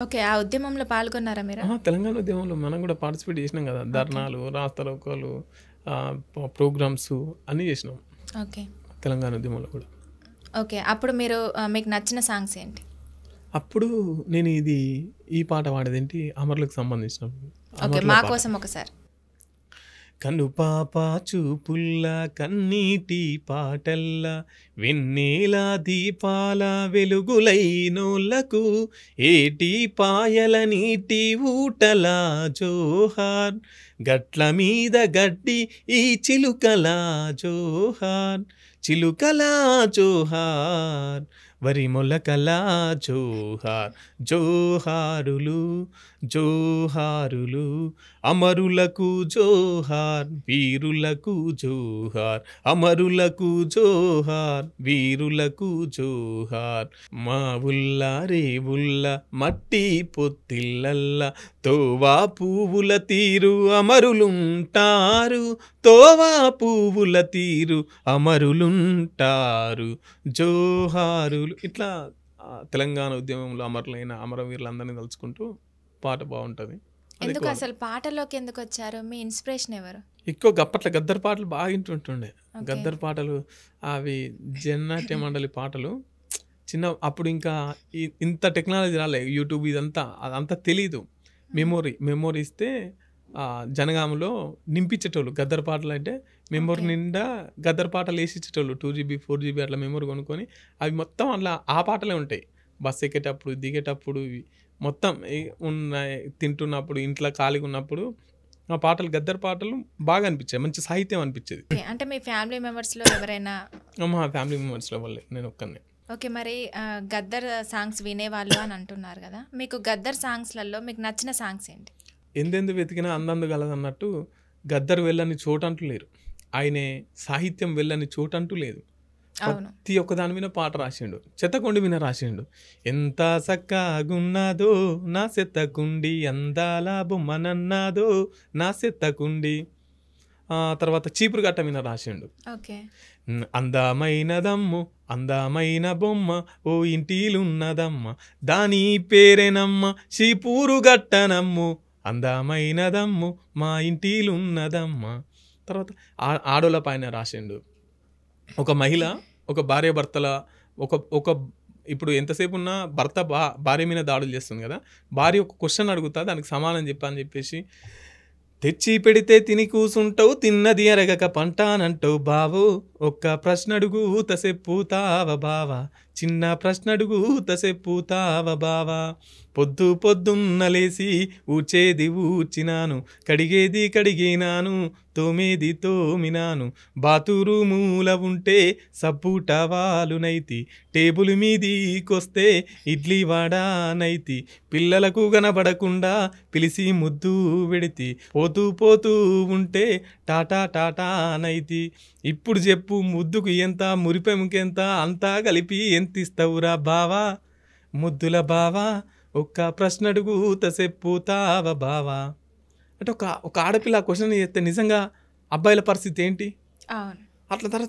Okay. ఆ ఉద్యమంలో పాల్గొన్నారా మీరు? తెలంగాణ ఉద్యమంలో మనం కూడా పార్టిసిపేట్ చేసినాం కదా! ధర్నాలు, రాస్తారోకోలు, ప్రోగ్రామ్స్ అన్నీ చేసినాం ఓకే. తెలంగాణ ఉద్యమంలో కూడా. ఓకే. అప్పుడు మీరు మీకు నచ్చిన సాంగ్స్ ఏంటి? అప్పుడు నేను ఈ పాట పాడేదేంటి అమరులకు సంబంధించిన ఓకే. అమరుల మా పాట. కోసం ఒకసారి. కనుపాప చూపుల్ల కన్నీటి పాటల్ల వెన్నెల దీపాల వెలుగులైనోళ్లకు ఏటి పాయల నీటి ఊటల జోహార్ గట్ల మీద గడ్డి ఈ చిలుకల జోహార్ చిలుకల జోహార్ వరి మొలకల జోహార్ జోహారులు జోహారులు అమరులకు జోహార్ వీరులకు జోహార్ అమరులకు జోహార్ వీరులకు జోహార్ మా ఉల్లా రే ఉల్లా మట్టి పొత్తిళ్ళల్ల తోవా పువ్వుల తీరు అమరులుంటారు తోవా పువ్వుల తీరు అమరులుంటారు జోహారులు. ఇట్లా తెలంగాణ ఉద్యమంలో అమరులైన అమరవీరులందరినీ తలుచుకుంటూ పాట బాగుంటుంది. ఎందుకు అసలు పాటలోకి ఎందుకు వచ్చారు? మీ ఇన్స్పిరేషన్ ఎవరు? ఎక్కువ అప్పట్లో గద్దర్ పాటలు బాగా వింటుంటుండే. గద్దర్ పాటలు అవి జననాట్య మండలి పాటలు అప్పుడు ఇంకా ఇంత టెక్నాలజీ రాలే, యూట్యూబ్ ఇదంతా అదంతా తెలీదు. మెమొరీ ఇస్తే జనగామలో నింపించేటోళ్ళు గద్దర్ పాటలు. అంటే మెమొరీ నిండా గద్దర్ పాటలు వేసిచ్చేటోళ్ళు. 2GB 4GB అట్లా మెమొరీ కొనుక్కొని అవి మొత్తం అట్లా ఆ పాటలే ఉంటాయి. బస్సు ఎక్కేటప్పుడు దిగేటప్పుడు మొత్తం తింటున్నప్పుడు ఇంట్లో ఖాళీగా ఉన్నప్పుడు ఆ పాటలు గద్దర్ పాటలు బాగా అనిపించాయి. మంచి సాహిత్యం అనిపించేది. అంటే మీ ఫ్యామిలీ మెంబర్స్లో ఎవరైనా? మా ఫ్యామిలీ మెంబర్స్లో వాళ్ళే, నేను ఒక్కనే. ఓకే. మరి గద్దర్ సాంగ్స్ వినేవాళ్ళు అని అంటున్నారు కదా, మీకు గద్దర్ సాంగ్స్లలో మీకు నచ్చిన సాంగ్స్ ఏంటి? ఎందెందు వెతికినా అందందు గలదన్నట్టు గద్దర్ వెళ్ళని చోటంటూ లేరు, ఆయనే సాహిత్యం వెళ్ళని చోటంటూ లేదు. ప్రతి ఒక్క దాని మీద పాట రాసిండు. చెత్తకుండి మీద రాసిండు. ఎంత సక్కగున్నదో నా చెత్తకుండి అందాల బొమ్మనన్నాదో నా చెత్తకుండి. తర్వాత చీపురు గట్ట మీద రాసిండు. అందమైనదమ్ము అందమైన బొమ్మ ఓ ఇంటిలున్నదమ్మ దాని పేరేనమ్మ చీపురు గట్టనమ్ము అందమైనదమ్ము మా ఇంటిలున్నదమ్మ. తర్వాత ఆడోళ్ళ పైన రాసిండు. ఒక మహిళ ఒక భార్య భర్తల ఒక ఇప్పుడు ఎంతసేపు ఉన్నా భర్త భార్య మీద దాడులు చేస్తుంది కదా, భార్య ఒక క్వశ్చన్ అడుగుతా దానికి సమానం చెప్పని చెప్పేసి, తెచ్చి పెడితే తిని కూసుంటావు తిన్నది అరగక పంటానంటావు బావో ఒక్క ప్రశ్న అడుగు తసెప్పుతావ బావా చిన్న ప్రశ్న అడుగు తసెప్పుతావ బావా పొద్దున్న లేసి ఊచేది ఊచినాను కడిగేది కడిగినాను తోమేది తోమినాను బాతురూముల ఉంటే సబ్బుట వాలునైతి టేబుల్ మీదికొస్తే ఇడ్లీ వాడానైతి పిల్లలకు కనబడకుండా పిలిచి ముద్దు పెడితి పోతూ ఉంటే టాటా టాటానైతి. ఇప్పుడు చెప్పు ముద్దుకు ఎంత మురిపెముకెంత అంతా కలిపి ఎంత ఇస్తావురా బావా ముద్దుల బావా ఒక్క ప్రశ్న అడుగు తసెప్పుతావ బావా. అంటే ఒక ఆడపిల్ల క్వశ్చన్ చేస్తే నిజంగా అబ్బాయిల పరిస్థితి ఏంటి? అట్లా